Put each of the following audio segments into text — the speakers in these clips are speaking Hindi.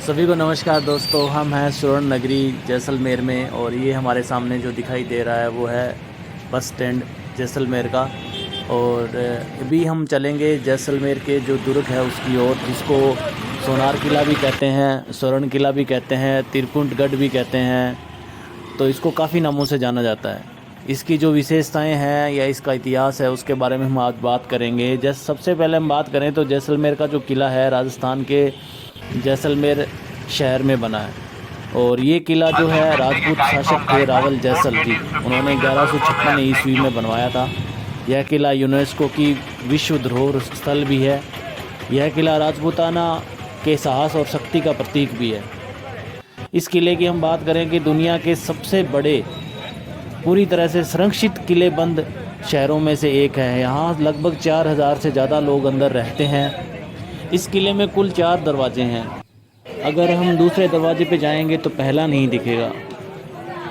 सभी को नमस्कार दोस्तों। हम हैं स्वर्ण नगरी जैसलमेर में और ये हमारे सामने जो दिखाई दे रहा है वो है बस स्टैंड जैसलमेर का। और अभी हम चलेंगे जैसलमेर के जो दुर्ग है उसकी ओर, जिसको सोनार किला भी कहते हैं, स्वर्ण किला भी कहते हैं, त्रिकुटगढ़ भी कहते हैं। तो इसको काफ़ी नामों से जाना जाता है। इसकी जो विशेषताएं हैं या इसका इतिहास है उसके बारे में हम आज बात करेंगे। सबसे पहले हम बात करें तो जैसलमेर का जो किला है राजस्थान के जैसलमेर शहर में बना है। और ये किला जो है राजपूत शासक थे रावल जैसल जी, उन्होंने 1156 ईस्वी में बनवाया था। यह किला यूनेस्को की विश्व धरोहर स्थल भी है। यह किला राजपूताना के साहस और शक्ति का प्रतीक भी है। इस किले की हम बात करें कि दुनिया के सबसे बड़े पूरी तरह से संरक्षित किलेबंद शहरों में से एक है। यहाँ लगभग 4000 से ज़्यादा लोग अंदर रहते हैं। इस किले में कुल 4 दरवाजे हैं। अगर हम दूसरे दरवाजे पे जाएंगे तो पहला नहीं दिखेगा,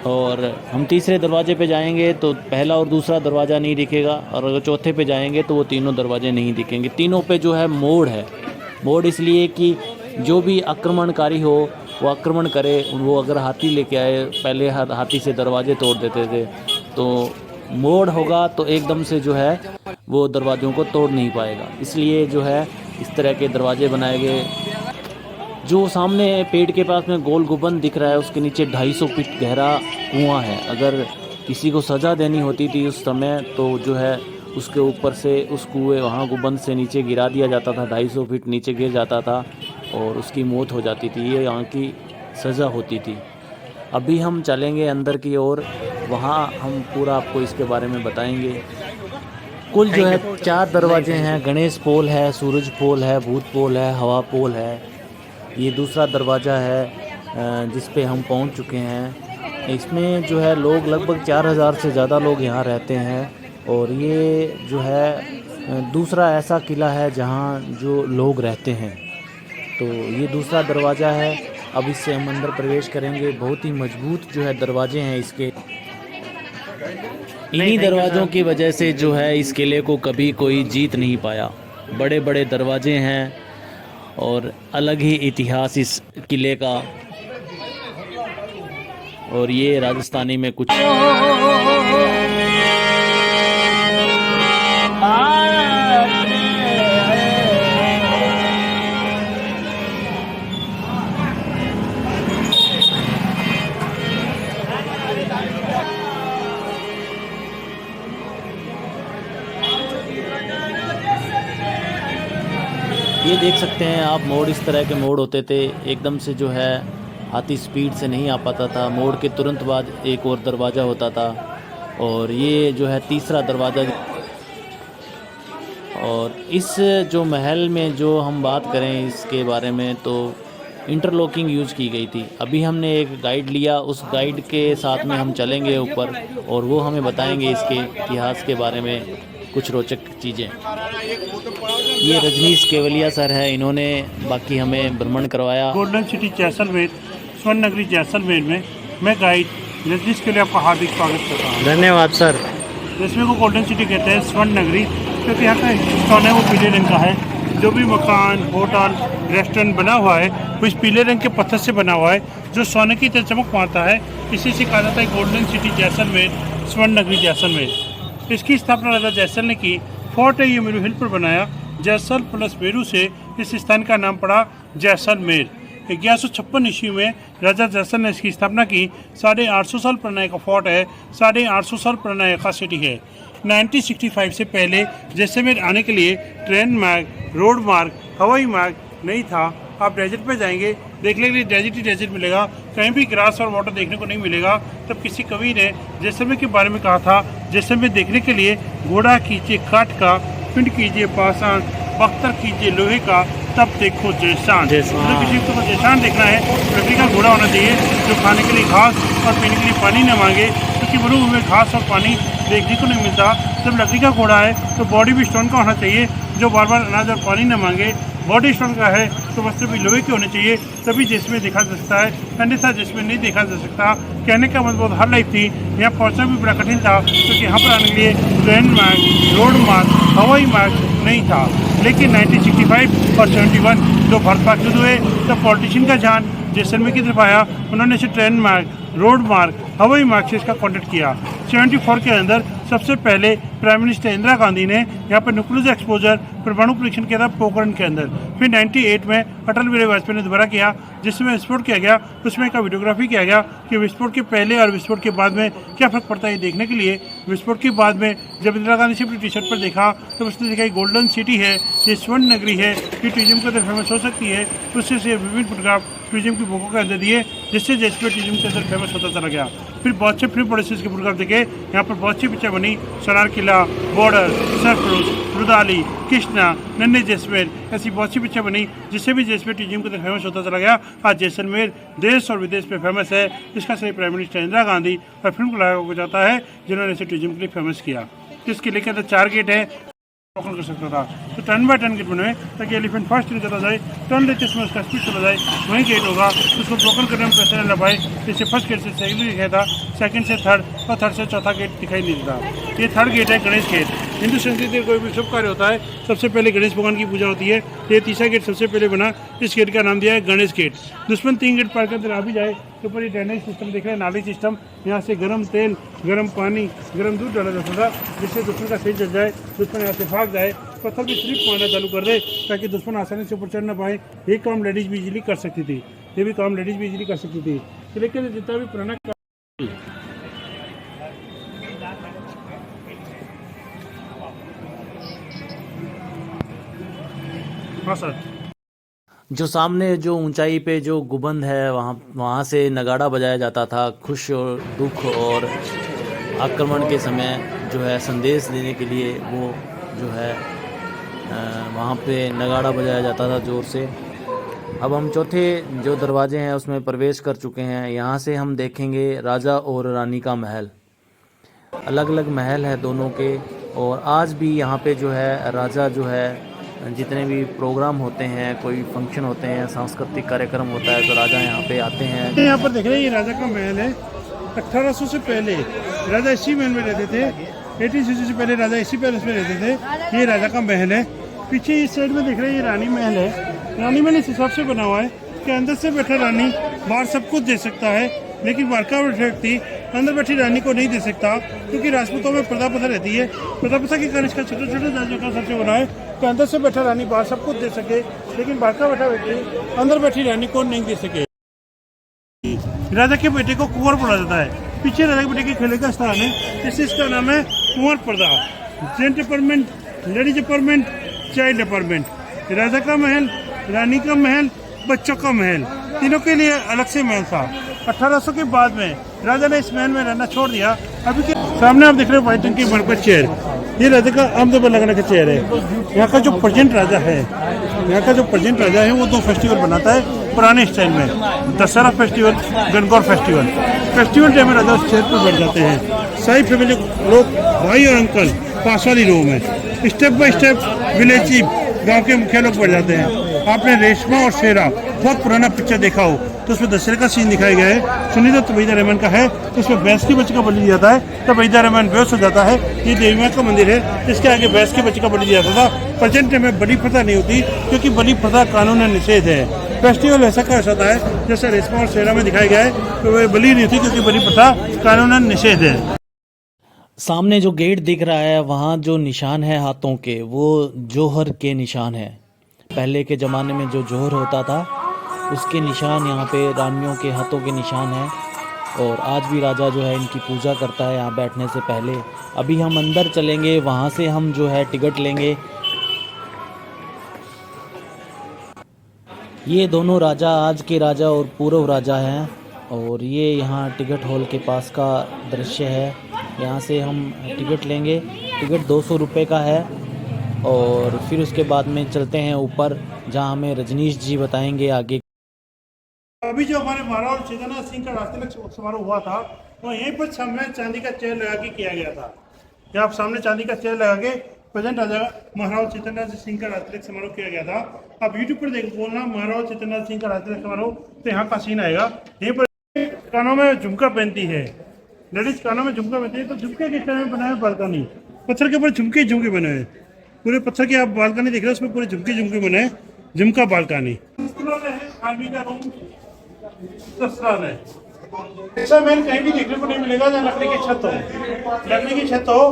और हम तीसरे दरवाजे पे जाएंगे तो पहला और दूसरा दरवाज़ा नहीं दिखेगा, और अगर चौथे पे जाएंगे तो वो तीनों दरवाजे नहीं दिखेंगे। तीनों पे जो है मोड़ है। मोड़ इसलिए कि जो भी आक्रमणकारी हो वो आक्रमण करे। वो अगर हाथी लेके आए, पहले हाथी से दरवाजे तोड़ देते थे, तो मोड़ होगा तो एकदम से जो है वो दरवाज़ों को तोड़ नहीं पाएगा। इसलिए जो है इस तरह के दरवाजे बनाए गए। जो सामने पेड़ के पास में गोल गुंबद दिख रहा है उसके नीचे 250 फीट गहरा कुआं है। अगर किसी को सज़ा देनी होती थी उस समय तो जो है उसके ऊपर से उस कुएं वहाँ गुंबद से नीचे गिरा दिया जाता था। 250 फीट नीचे गिर जाता था और उसकी मौत हो जाती थी। ये यहाँ की सज़ा होती थी। अभी हम चलेंगे अंदर की ओर, वहाँ हम पूरा आपको इसके बारे में बताएंगे। कुल जो है 4 दरवाजे हैं। गणेश पोल है, सूरज पोल है, भूत पोल है, हवा पोल है। ये दूसरा दरवाज़ा है जिस पे हम पहुंच चुके हैं। इसमें जो है लोग लगभग 4000 से ज़्यादा लोग यहाँ रहते हैं। और ये जो है दूसरा ऐसा किला है जहाँ जो लोग रहते हैं। तो ये दूसरा दरवाज़ा है। अब इससे हम अंदर प्रवेश करेंगे। बहुत ही मजबूत जो है दरवाजे हैं इसके। इन्हीं दरवाज़ों की वजह से जो है इस किले को कभी कोई जीत नहीं पाया। बड़े बड़े दरवाजे हैं और अलग ही इतिहास इस किले का। और ये राजस्थानी में कुछ ये देख सकते हैं आप, मोड़ इस तरह के मोड़ होते थे। एकदम से जो है हाथी स्पीड से नहीं आ पाता था। मोड़ के तुरंत बाद एक और दरवाज़ा होता था। और ये जो है तीसरा दरवाज़ा। और इस जो महल में जो हम बात करें इसके बारे में तो इंटरलॉकिंग यूज़ की गई थी। अभी हमने एक गाइड लिया, उस गाइड के साथ में हम चलेंगे ऊपर और वो हमें बताएंगे इसके इतिहास के बारे में कुछ रोचक चीज़ें। ये रजनीश केवलिया सर है, इन्होंने बाकी हमें भ्रमण करवाया। गोल्डन सिटी जैसलमेर, स्वर्ण नगरी जैसलमेर में मैं गाइड रजनीश के लिए आपका हार्दिक स्वागत करता हूँ। धन्यवाद सर। इसमें को गोल्डन सिटी कहते हैं, स्वर्ण नगरी, क्योंकि यहाँ का सोना है वो पीले रंग का है। जो भी मकान, होटल, रेस्टोरेंट बना हुआ है वो इस पीले रंग के पत्थर से बना हुआ है जो सोने की तरह चमक मारता है। इसी से कहा जाता है गोल्डन सिटी जैसलमेर, स्वर्ण नगरी जैसलमेर। इसकी स्थापना राजा जैसल ने की। फोर्ट है ये मेरू हिल पर बनाया। जैसल प्लस मेरू से इस स्थान का नाम पड़ा जैसलमेर। 1156 ईस्वी में राजा जैसल ने इसकी स्थापना की। 850 साल पुराना एक फोर्ट है, 850 साल पुराना एक सिटी है। 1965 से पहले जैसलमेर आने के लिए ट्रेन मार्ग, रोड मार्ग, हवाई मार्ग नहीं था। आप डेजर्ट पे जाएंगे, देखने के लिए डेजर्ट ही डेजर्ट मिलेगा, कहीं भी ग्रास और वाटर देखने को नहीं मिलेगा। तब किसी कवि ने जैसलमेर के बारे में कहा था, जैसलमेर देखने के लिए घोड़ा कीजिए काठ का, पिंड कीजिए पाषाण, बख्तर कीजिए लोहे का, तब देखो जैसान। मतलब किसी को जैसान देखना है लकड़ी का घोड़ा होना चाहिए जो खाने के लिए घास और पीने के लिए पानी न मांगे, क्योंकि मरुभूमि में घास और पानी देखने को नहीं मिलता। जब लकड़ी का घोड़ा है तो बॉडी भी स्टोन का होना चाहिए जो बार बार अनाज और पानी न मांगे। बॉडी स्टोन का है तो वस्त्र भी लोहे के होने चाहिए, तभी जिसमें देखा जा सकता है, अन्यथा जिसमें नहीं देखा जा सकता। कहने का मतलब बहुत हार्ड लाइफ थी। यहाँ पहुँचना भी बड़ा कठिन था क्योंकि यहाँ पर आने के लिए ट्रेन मार्ग, रोड मार्ग, हवाई मार्ग नहीं था। लेकिन 1965 और 71 जो भारत पाक युद्ध हुए तब पॉलिटिशियन का ध्यान जैसलमेर की तरफ आया। उन्होंने इसे ट्रेन मार्ग, रोड मार्ग, हवाई मार्ग से इसका कॉन्टेक्ट किया। 74 के अंदर सबसे पहले प्राइम मिनिस्टर इंदिरा गांधी ने यहाँ पर न्यूक्लियर एक्सपोजर परमाणु परीक्षण किया था पोखरण के अंदर। फिर 98 में अटल बिहारी वाजपेयी ने दोबारा किया, जिसमें विस्फोट किया गया। उसमें का वीडियोग्राफी किया गया कि विस्फोट के पहले और विस्फोट के बाद में क्या फ़र्क पड़ता है, ये देखने के लिए। विस्फोट के बाद में जब इंदिरा गांधी से अपनी टी शर्ट पर देखा तो उसने देखा ये गोल्डन सिटी है, ये स्वर्ण नगरी है, ये टूरिज्म के अंदर फेमस हो सकती है। उससे से विभिन्न फोटोग्राफ टूरिज्म की बुकों के अंदर दिए, जिससे जैसलमेर टूरिज्म के अंदर फेमस होता चला गया। फिर बहुत से फिल्म प्रोड्यूसर्स के फोटोग्राफ देखे, यहाँ पर बहुत सी पिक्चर बनी, सोनार किला, बॉर्डर, सरफरोश, रुदाली, कृष्णा, नन्हे जैसलमेर, ऐसी बहुत सी पिक्चर बनी, जिससे भी जैसलमेर टूरिज्म के अंदर फेमस होता चला गया। आज जैसलमेर देश और विदेश में फेमस है। इसका श्रेय प्राइम मिनिस्टर इंदिरा गांधी और फिल्म कलाकारों को जाता है, जिन्होंने इसे टूरिज्म के लिए फेमस किया। इस किले के अंदर 4 गेट है, टोकन कर सकता था, तो टर्न बाय टर्न गेट बने हुए ताकि एलिफेंट फास्ट नहीं चला जाए, टर्न लेते समय उसका स्पीड चला जाए। वहीं गेट होगा उसको ब्रोकन करने में पैसे न लगाए। जैसे फर्स्ट गेट से सेकंड दिखाई था, सेकंड से थर्ड और थर्ड से चौथा गेट दिखाई नहीं देता। ये थर्ड गेट है गणेश गेट। हिंदू संस्कृति में कोई भी शुभ कार्य होता है सबसे पहले गणेश भगवान की पूजा होती है। ये तीसरा गेट सबसे पहले बना, इस गेट का नाम दिया है गणेश गेट। दुश्मन 3 गेट पार कर आ भी जाए तो ऊपर ये ड्रेनेज सिस्टम देख रहे हैं, नाली सिस्टम। यहाँ से गर्म तेल, गर्म पानी, गर्म दूध डाला जाता था, जिससे दुश्मन का सिर जल जाए, दुश्मन यहाँ से भाग जाए, पत्थर भी स्लिप मारना चालू कर दे ताकि दुश्मन आसानी से ऊपर चढ़ ना पाए। ये काम लेडीज भी इजीली कर सकती थी, ये भी काम लेडीज भी इजीली कर सकती थी। लेकिन जितना भी पुराना हाँ सर, जो सामने जो ऊंचाई पे जो गुंबद है वहाँ से नगाड़ा बजाया जाता था। खुश और दुख और आक्रमण के समय जो है संदेश देने के लिए वो जो है वहाँ पे नगाड़ा बजाया जाता था ज़ोर से। अब हम चौथे जो दरवाजे हैं उसमें प्रवेश कर चुके हैं। यहाँ से हम देखेंगे राजा और रानी का महल। अलग अलग महल है दोनों के, और आज भी यहाँ पे जो है राजा जो है जितने भी प्रोग्राम होते हैं, कोई फंक्शन होते हैं, सांस्कृतिक कार्यक्रम होता है, तो राजा यहाँ पे आते हैं। यहाँ पर देख रहे हैं ये राजा का महल है। 1800 से पहले राजा इसी महल में रहते थे। 1860 से पहले राजा इसी पैलेस में रहते थे। ये राजा का महल है। पीछे इस साइड में देख रहे हैं ये रानी महल है। रानी महल इस हिसाब से बना हुआ है कि अंदर से बैठा रानी बाहर सब कुछ दे सकता है, लेकिन बाहर का व्यक्ति अंदर बैठी रानी को नहीं दे सकता, क्योंकि राजपूतों में प्रथा प्रथा रहती है। प्रथा प्रथा के कारण इसका छोटे छोटे राज्यों का सबसे बना है कि अंदर से बैठा रानी बाहर सब कुछ दे सके, लेकिन बाहर का बैठा व्यक्ति अंदर बैठी रानी को नहीं दे सके। राजा के बेटे को कुंवर बोला जाता है। पीछे राजा के बेटे के खेले का स्थान है, इसका नाम है कुंवर पर्दा। Gent apartment, ladies apartment, child apartment. राजा का महल, रानी का महल, बच्चों का महल, तीनों के लिए अलग से महल था। 1800 के बाद में राजा ने इस महल में रहना छोड़ दिया। अभी के सामने आप देख रहे हो व्हाइट रंग की मरकत चेयर, ये राजा का आमतौर पर लगाने का चेयर है। यहाँ का जो प्रेजेंट राजा है, यहाँ का जो प्रेजेंट राजा है वो 2 फेस्टिवल बनाता है पुराने स्टाइल में, Dussehra festival, Gangaur festival. Festival day में राजा उस चेयर पर बैठ जाते हैं। सारी फैमिली लोग, भाई और अंकल पास वाली रो में step by step village chief, गाँव के मुखिया लोग बैठ जाते हैं। आपने रेशमा और शेरा बहुत पुराना पिक्चर देखा हो तो उसमें दशहरे का सीन दिखाया गया है। सुनीता तबैदा रहमान का है, तो उसमें भैंस के बच्चे का बलि दिया जाता है, तबैदा रहमान बेहोश हो जाता है। ये देवी माँ का मंदिर है, जिसके आगे भैंस के बच्चे का बलि दिया जाता था। प्रेजेंट में बलि प्रथा नहीं होती, क्योंकि बलि प्रथा कानून निषेध है। फेस्टिवल ऐसा का होता है जैसे रेशमा और शेरा में दिखाया गया है, तो वह बलि नहीं होती क्योंकि बलि प्रथा कानून निषेध है। सामने जो गेट दिख रहा है वहाँ जो निशान है हाथों के, वो जौहर के निशान है। पहले के ज़माने में जो जौहर होता था उसके निशान यहाँ पे रानियों के हाथों के निशान है। और आज भी राजा जो है इनकी पूजा करता है यहाँ बैठने से पहले। अभी हम अंदर चलेंगे, वहाँ से हम जो है टिकट लेंगे। ये दोनों राजा आज के राजा और पूर्व राजा हैं, और ये यहाँ टिकट हॉल के पास का दृश्य है। यहाँ से हम टिकट लेंगे, टिकट 200 रुपये का है। और फिर उसके बाद में चलते हैं ऊपर, जहाँ हमें रजनीश जी बताएंगे आगे। अभी जो हमारे महाराज चेतन सिंह का राष्ट्रीय समारोह हुआ था, वो यहीं पर सामने चांदी का चेयर लगा के किया गया था। यहाँ आप सामने चांदी का चेयर लगा के प्रेजेंट राजा महाराज चेतन सिंह का राष्ट्रीय समारोह किया गया था। आप यूट्यूब पर देख बोलना महाराज चेतन सिंह का राष्ट्रीय समारोह, तो यहाँ का सीन आएगा। यहीं पर कानों में झुमका पहनती है, लेडीज कानों में झुमका पहनती है। तो झुमके किस तरह में बनाए बालकनी, पत्थर के ऊपर झुमके बने हुए। पूरे पत्थर की आप बालकनी देख रहे हो, उसमें पूरे झुमके झुमके बने हैं, झुमका बालकनी। आर्मी का रूम ससुराल है। ऐसा महल कहीं भी देखने को नहीं मिलेगा जहाँ लकड़ी की छत हो। लकड़ी की छत हो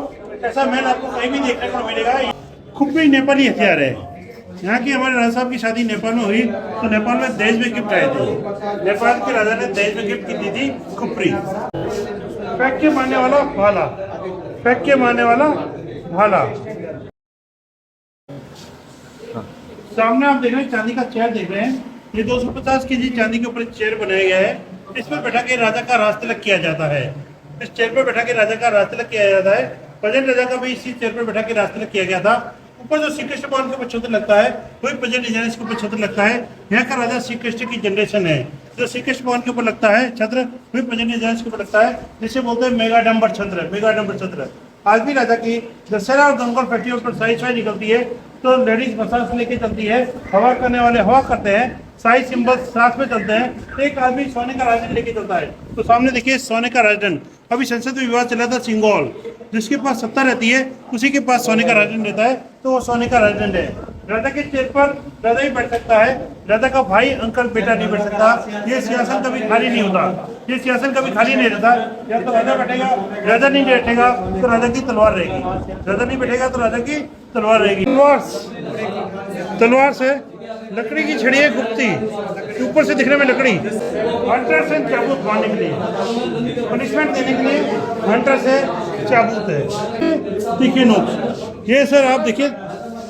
ऐसा महल आपको कहीं भी देखने को मिलेगा। खुपरी नेपाली हथियार है। यहाँ की हमारे राजा साहब की शादी नेपाल में हुई तो नेपाल में दहेज में गिफ्ट आए थे। नेपाल के राजा ने दहेज में गिफ्ट की दी थी खुपरी। फेंक के मारने वाला भाला, फेंक के मारने वाला भाला। सामने आप देख रहे हैं चांदी का चेयर देख रहे हैं। ये 250 केजी चांदी के ऊपर चेयर बनाया गया है। इस पर बैठा के राजा का राज तिलक किया जाता है। इस चेयर पर बैठा के राजा का राज तिलक किया जाता है। प्रेजेंट राजा का भी इसी चेयर पर बैठा के राज तिलक किया गया था। ऊपर जो श्री कृष्ण भगवान के ऊपर छत्र लगता है वही प्रेजेंट डिजाइन इसके ऊपर छत्र लगता है। यहाँ का राजा श्री कृष्ण की जनरेशन है। जो श्री कृष्ण भगवान के ऊपर लगता है छत्र वही प्रेजेंट डिजाइन के ऊपर लगता है, जिसे बोलते हैं मेगाडंबर छत्र। मेगाडंबर छत्र आज भी राजा की दशहरा और गंगोल फेस्टिवल पर साई साई निकलती है तो लेडीज मसाज लेके चलती है। हवा करने वाले हवा करते हैं, साई सिंबल साथ में चलते हैं। एक आदमी सोने का राजदंड लेके चलता है। तो सामने देखिए सोने का राजदंड। अभी संसद में विवाद चला था सिंगौल, जिसके पास सत्ता रहती है उसी के पास सोने का राजदंड रहता है, तो वो सोने का राजदंड है। राजा के चेयर पर राजा ही बैठ सकता है, राजा का भाई अंकल बेटा नहीं बैठ सकता। ये सिंहासन कभी खाली नहीं होता, ये सिंहासन कभी खाली नहीं रहता। या तो राजा बैठेगा, राजा नहीं बैठेगा तो राजा की तलवार रहेगी, राजा नहीं बैठेगा तो राजा की तलवार रहेगी। तलवार से लकड़ी की छड़ी है गुप्ती, ऊपर से दिखने में लकड़ी। हंटर से चाबूक मारने के लिए, पनिशमेंट देने के लिए हंटर से चाबूक है। देखिए नोक, ये सर आप देखिए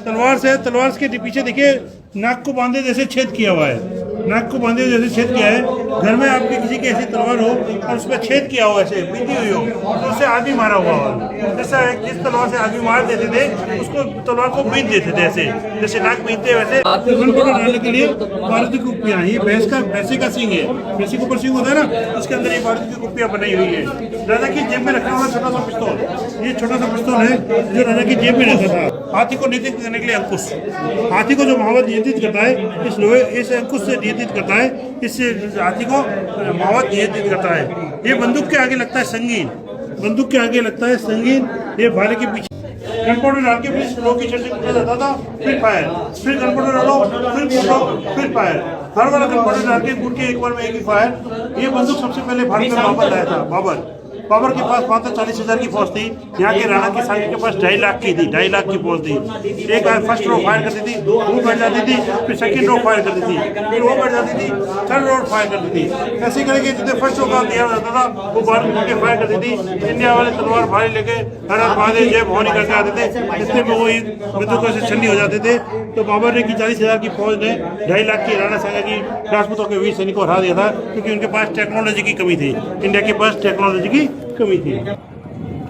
तलवार से, तलवार के पीछे देखिए नाक को बांधे जैसे छेद किया हुआ है, नाक को बांधे जैसे छेद किया है। घर में आपके किसी की ऐसी तलवार हो और उस पर छेद किया हो, ऐसे बीती हुई हो, तो उससे आदमी मारा हुआ हो। जैसा जिस तलवार से आदमी मार देते थे उसको तलवार को बीत देते थे, ऐसे जैसे नाक बीतते वैसे। डालने के लिए बारूद की कुप्पियाँ, ये भैंसे का सींग है, भैंसे के ऊपर सींग होता है ना, उसके अंदर ये बारूद की कुप्पियाँ बनाई हुई है। राजा की जेब में रखा हुआ छोटा सा पिस्तौल, ये छोटा सा पिस्तौल है जो राजा की जेब में रहता था। हाथी को नियंत्रित करने के लिए अंकुश, हाथी को जो मावत नियंत्रित करता है इस लोहे, इस अंकुश से नियंत्रित करता है, इससे हाथी को मावत नियंत्रित करता है। ये बंदूक के आगे लगता है संगीन, बंदूक के आगे लगता है संगीन। ये भाले के पीछे गन पाउडर डाल के फिर स्लो की छड़ से कूदा जाता था, फिर फायर, फिर गन पाउडर डालो, फिर कूदो, फिर फायर। हर बार गन पाउडर डाल के कूद के एक बार में एक ही फायर। ये बंदूक सबसे पहले भारत में बाबर लाया था। बाबर के पास मात्र 40,000 की फौज थी। यहाँ के राणा के सागर के पास 2.5 लाख की थी, 2.5 लाख की फौज थी। एक बार फर्स्ट रो फायर करती थी, वो बैठ जाती थी, फिर सेकंड रो फायर करती थी, फिर वो बैठ जाती थी, थर्ड रो फायर करती थी। ऐसे करके जितने फर्स्ट रो का दिया जाता था वो बार के फायर करती थी। इंडिया वाले तलवार भारी लेके हर महादेव जय भवानी करके आते थे, इससे में वही बंदूकों से छन्नी हो जाते थे। तो बाबर ने की 40,000 की फौज ने 2.5 लाख की राणा सागर की राजपूतों के 20 सैनिकों को हरा दिया था, क्योंकि उनके पास टेक्नोलॉजी की कमी थी, इंडिया के पास टेक्नोलॉजी की कमी थी।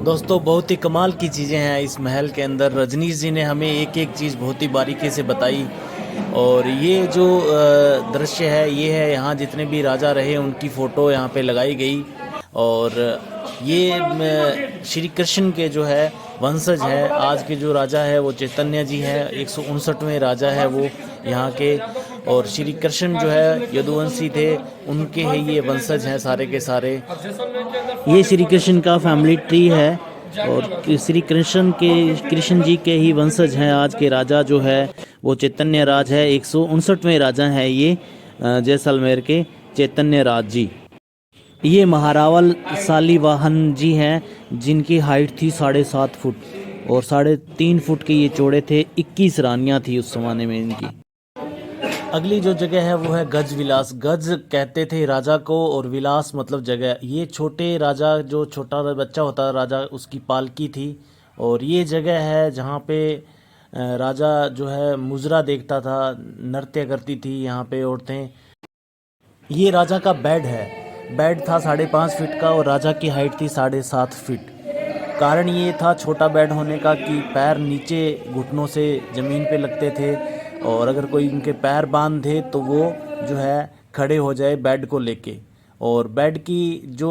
दोस्तों बहुत ही कमाल की चीज़ें हैं इस महल के अंदर। रजनीश जी ने हमें एक एक चीज़ बहुत ही बारीकी से बताई। और ये जो दृश्य है ये है, यहाँ जितने भी राजा रहे उनकी फ़ोटो यहाँ पे लगाई गई। और ये श्री कृष्ण के जो है वंशज है। आज के जो राजा है वो चैतन्य जी है, 159वें राजा है वो यहाँ के। और श्री कृष्ण जो है यदुवंशी थे, उनके ही ये वंशज हैं सारे के सारे। ये श्री कृष्ण का फैमिली ट्री है और श्री कृष्ण जी के ही वंशज हैं। आज के राजा जो है वो चैतन्य राज है, 159वें राजा है ये जैसलमेर के चैतन्य राज जी। ये महारावल सालीवाहन जी हैं, जिनकी हाइट थी 7.5 फुट और 3.5 फुट के ये चौड़े थे। 21 रानियाँ थी उस ज़माने में इनकी। अगली जो जगह है वो है गज विलास। गज कहते थे राजा को और विलास मतलब जगह। ये छोटे राजा, जो छोटा बच्चा होता राजा, उसकी पालकी थी। और ये जगह है जहाँ पे राजा जो है मुजरा देखता था, नृत्य करती थी यहाँ पे औरतें। ये राजा का बेड है, बेड था 5.5 फीट का और राजा की हाइट थी 7.5 फीट। कारण ये था छोटा बेड होने का कि पैर नीचे घुटनों से ज़मीन पे लगते थे और अगर कोई उनके पैर बांध दे तो वो जो है खड़े हो जाए बेड को लेके। और बेड की जो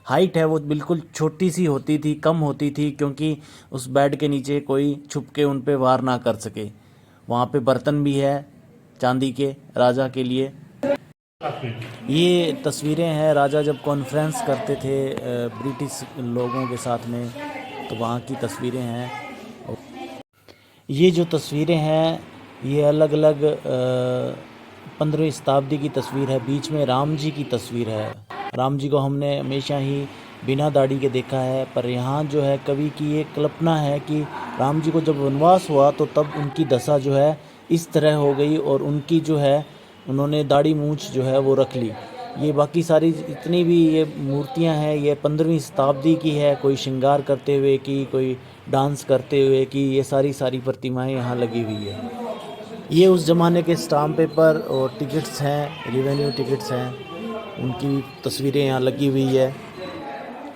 हाइट है वो बिल्कुल छोटी सी होती थी, कम होती थी, क्योंकि उस बेड के नीचे कोई छुप के उन पे वार ना कर सके। वहाँ पे बर्तन भी है चांदी के राजा के लिए। ये तस्वीरें हैं राजा जब कॉन्फ्रेंस करते थे ब्रिटिश लोगों के साथ में, तो वहाँ की तस्वीरें हैं। ये जो तस्वीरें हैं ये अलग अलग 15वीं शताब्दी की तस्वीर है। बीच में राम जी की तस्वीर है। राम जी को हमने हमेशा ही बिना दाढ़ी के देखा है, पर यहाँ जो है कवि की ये कल्पना है कि राम जी को जब वनवास हुआ तो तब उनकी दशा जो है इस तरह हो गई और उनकी जो है उन्होंने दाढ़ी मूंछ जो है वो रख ली। ये बाकी सारी जितनी भी ये मूर्तियां हैं ये 15वीं शताब्दी की है। कोई श्रृंगार करते हुए की, कोई डांस करते हुए की, ये सारी प्रतिमाएं यहाँ लगी हुई है। ये उस ज़माने के स्टाम्प पेपर और टिकट्स हैं, रेवेन्यू टिकट्स हैं, उनकी तस्वीरें यहाँ लगी हुई है।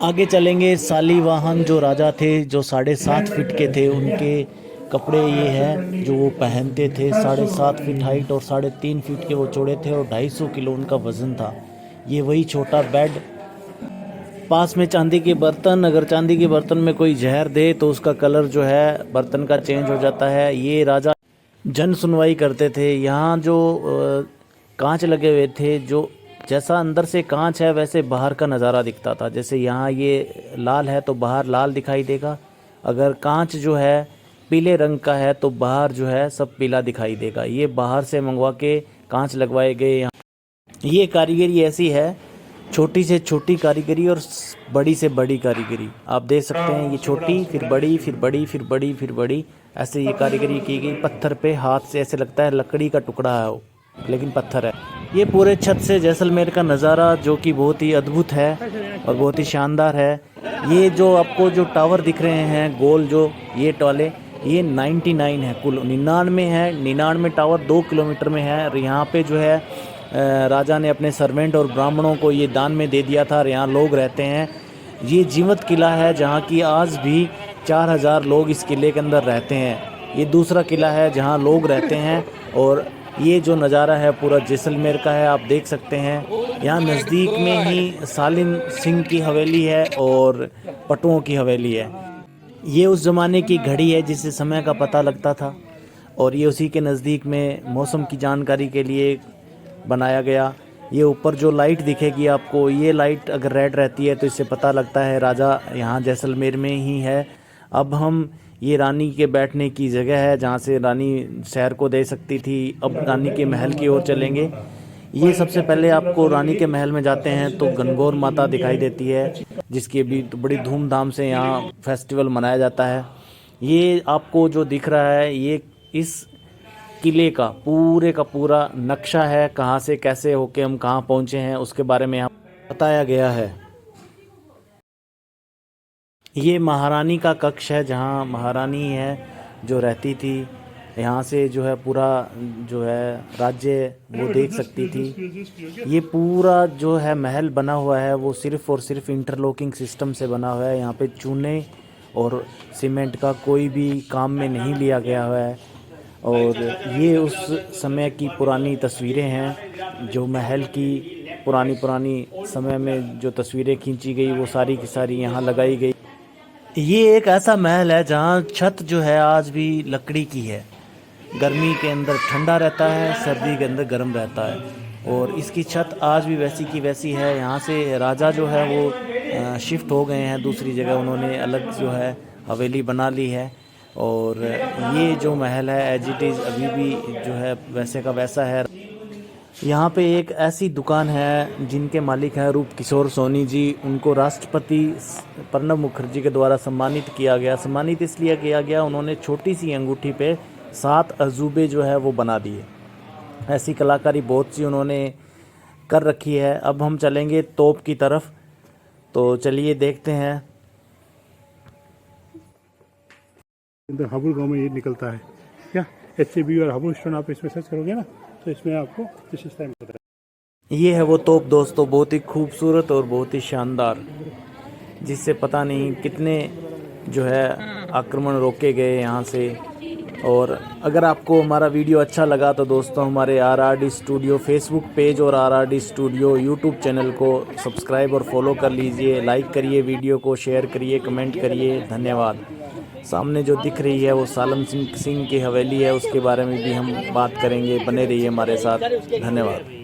आगे चलेंगे। शालिवाहन जो राजा थे जो 7.5 फीट के थे, उनके कपड़े ये है जो वो पहनते थे। 7.5 फीट हाइट और 3.5 फीट के वो चौड़े थे और 250 किलो उनका वज़न था। ये वही छोटा बेड, पास में चांदी के बर्तन। अगर चांदी के बर्तन में कोई जहर दे तो उसका कलर जो है बर्तन का चेंज हो जाता है। ये राजा जन सुनवाई करते थे। यहाँ जो कांच लगे हुए थे, जो जैसा अंदर से कांच है वैसे बाहर का नज़ारा दिखता था। जैसे यहाँ ये लाल है तो बाहर लाल दिखाई देगा, अगर कांच जो है पीले रंग का है तो बाहर जो है सब पीला दिखाई देगा। ये बाहर से मंगवा के कांच लगवाए गए। यहाँ ये कारीगरी ऐसी है, छोटी से छोटी कारीगरी और बड़ी से बड़ी कारीगरी। आप देख सकते हैं ये छोटी, फिर बड़ी, फिर बड़ी, फिर बड़ी, फिर बड़ी, ऐसे ये कारीगरी की गई। पत्थर पे हाथ से ऐसे लगता है लकड़ी का टुकड़ा है वो, लेकिन पत्थर है। ये पूरे छत से जैसलमेर का नज़ारा जो कि बहुत ही अद्भुत है और बहुत ही शानदार है। ये जो आपको जो टावर दिख रहे हैं गोल, जो ये टॉले, ये 99 है, कुल 99 है। 99 टावर 2 किलोमीटर में है। और यहाँ पे जो है राजा ने अपने सर्वेंट और ब्राह्मणों को ये दान में दे दिया था और यहाँ लोग रहते हैं। ये जीवंत किला है जहाँ की आज भी 4000 लोग इस किले के अंदर रहते हैं। ये दूसरा किला है जहाँ लोग रहते हैं। और ये जो नज़ारा है पूरा जैसलमेर का है, आप देख सकते हैं। यहाँ नज़दीक में ही सालिम सिंह की हवेली है और पटुओं की हवेली है। ये उस ज़माने की घड़ी है जिससे समय का पता लगता था और ये उसी के नज़दीक में मौसम की जानकारी के लिए बनाया गया। ये ऊपर जो लाइट दिखेगी आपको, ये लाइट अगर रेड रहती है तो इससे पता लगता है राजा यहाँ जैसलमेर में ही है। अब हम ये रानी के बैठने की जगह है जहाँ से रानी सैर को दे सकती थी। अब रानी के महल की ओर चलेंगे। ये सबसे पहले आपको रानी के महल में जाते हैं तो गणगौर माता दिखाई देती है, जिसकी अभी तो बड़ी धूमधाम से यहाँ फेस्टिवल मनाया जाता है। ये आपको जो दिख रहा है ये इस किले का पूरा नक्शा है, कहाँ से कैसे होके हम कहाँ पहुँचे हैं उसके बारे में यहाँ बताया गया है। ये महारानी का कक्ष है जहाँ महारानी है जो रहती थी। यहाँ से जो है पूरा जो है राज्य वो देख सकती थी। ये पूरा जो है महल बना हुआ है वो सिर्फ़ और सिर्फ इंटरलॉकिंग सिस्टम से बना हुआ है। यहाँ पे चूने और सीमेंट का कोई भी काम में नहीं लिया गया हुआ है। और ये उस समय की पुरानी तस्वीरें हैं, जो महल की पुरानी समय में जो तस्वीरें खींची गई वो सारी की सारी यहाँ लगाई गई। ये एक ऐसा महल है जहाँ छत जो है आज भी लकड़ी की है। गर्मी के अंदर ठंडा रहता है, सर्दी के अंदर गर्म रहता है और इसकी छत आज भी वैसी की वैसी है। यहाँ से राजा जो है वो शिफ्ट हो गए हैं दूसरी जगह, उन्होंने अलग जो है हवेली बना ली है। और ये जो महल है एज इट इज़ अभी भी जो है वैसे का वैसा है। यहाँ पे एक ऐसी दुकान है जिनके मालिक हैं रूप किशोर सोनी जी। उनको राष्ट्रपति प्रणब मुखर्जी के द्वारा सम्मानित किया गया। सम्मानित इसलिए किया गया, उन्होंने छोटी सी अंगूठी पे 7 अजूबे जो है वो बना दिए। ऐसी कलाकारी बहुत सी उन्होंने कर रखी है। अब हम चलेंगे तोप की तरफ, तो चलिए देखते हैं। हाबुड़ गांव में ये निकलता है क्या, HAB और हाबुड़ स्टोन आप इसमें सर्च करोगे ना तो इसमें आपको विशेषता पता है। ये है वो तोप दोस्तों, बहुत ही खूबसूरत और बहुत ही शानदार, जिससे पता नहीं कितने जो है आक्रमण रोके गए यहाँ से। और अगर आपको हमारा वीडियो अच्छा लगा तो दोस्तों हमारे RRD स्टूडियो फेसबुक पेज और RRD स्टूडियो यूट्यूब चैनल को सब्सक्राइब और फॉलो कर लीजिए। लाइक करिए, वीडियो को शेयर करिए, कमेंट करिए। धन्यवाद। सामने जो दिख रही है वो सालम सिंह की हवेली है, उसके बारे में भी हम बात करेंगे। बने रहिए हमारे साथ। धन्यवाद।